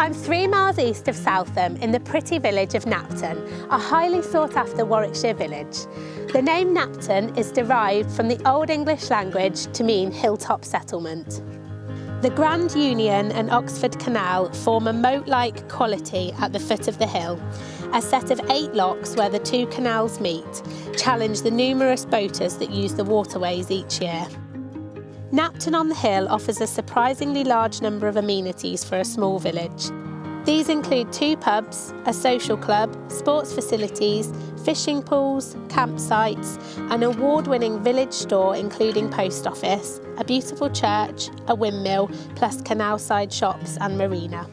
I'm 3 miles east of Southam in the pretty village of Napton, a highly sought after Warwickshire village. The name Napton is derived from the Old English language to mean hilltop settlement. The Grand Union and Oxford Canal form a moat-like quality at the foot of the hill. A set of 8 locks where the 2 canals meet challenge the numerous boaters that use the waterways each year. Napton on the Hill offers a surprisingly large number of amenities for a small village. These include 2 pubs, a social club, sports facilities, fishing pools, campsites, an award-winning village store including post office, a beautiful church, a windmill, plus canal-side shops and marina.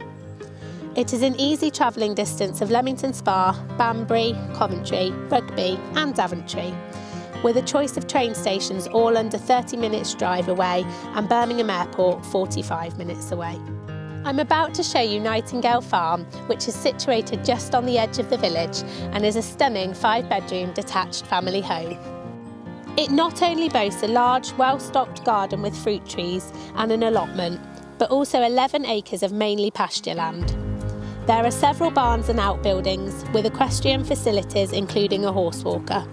It is an easy travelling distance of Leamington Spa, Banbury, Coventry, Rugby and Daventry, with a choice of train stations all under 30 minutes drive away and Birmingham Airport 45 minutes away. I'm about to show you Nightingale Farm, which is situated just on the edge of the village and is a stunning 5-bedroom detached family home. It not only boasts a large, well-stocked garden with fruit trees and an allotment, but also 11 acres of mainly pasture land. There are several barns and outbuildings with equestrian facilities including a horse walker.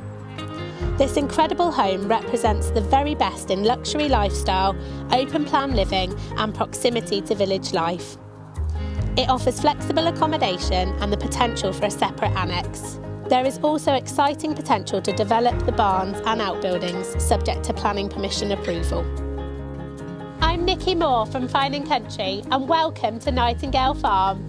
This incredible home represents the very best in luxury lifestyle, open plan living and proximity to village life. It offers flexible accommodation and the potential for a separate annex. There is also exciting potential to develop the barns and outbuildings subject to planning permission approval. I'm Nicky Moore from Fine & Country and welcome to Nightingale Farm.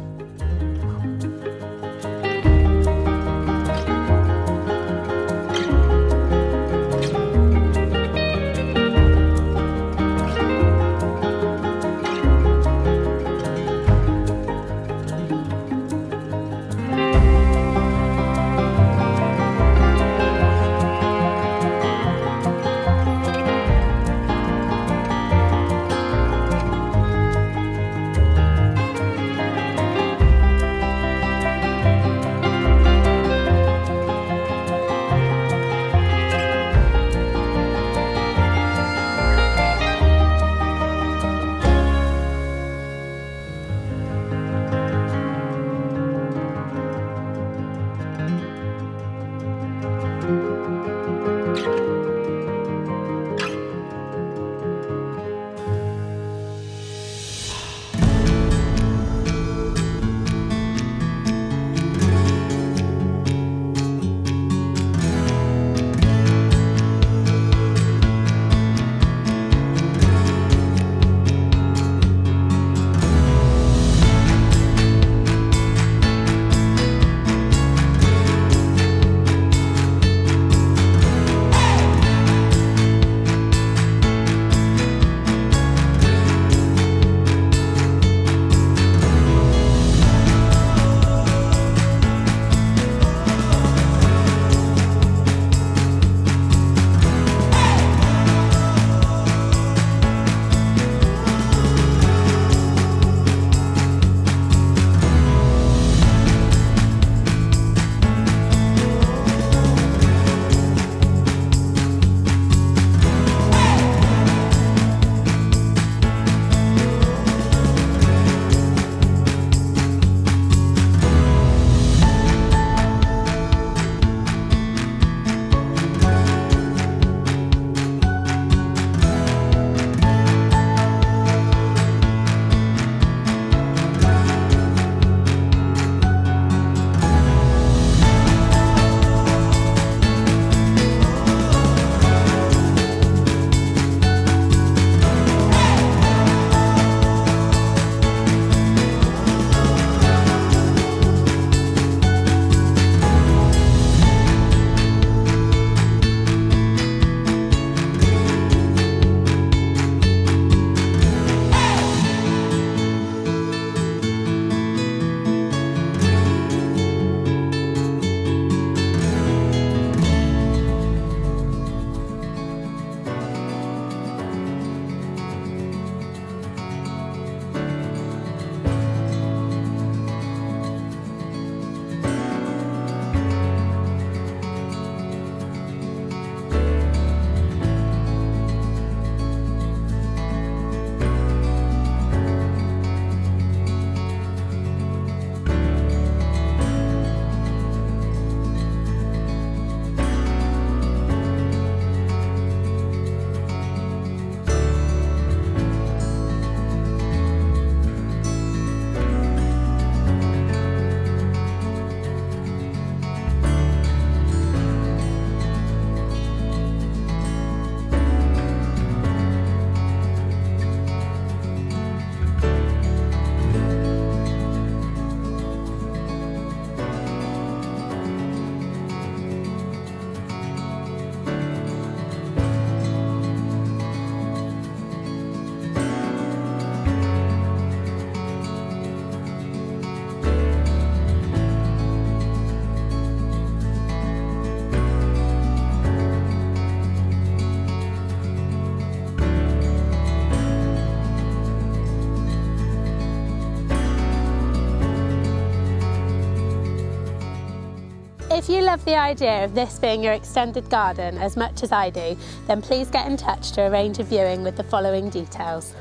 If you love the idea of this being your extended garden as much as I do, then please get in touch to arrange a viewing with the following details.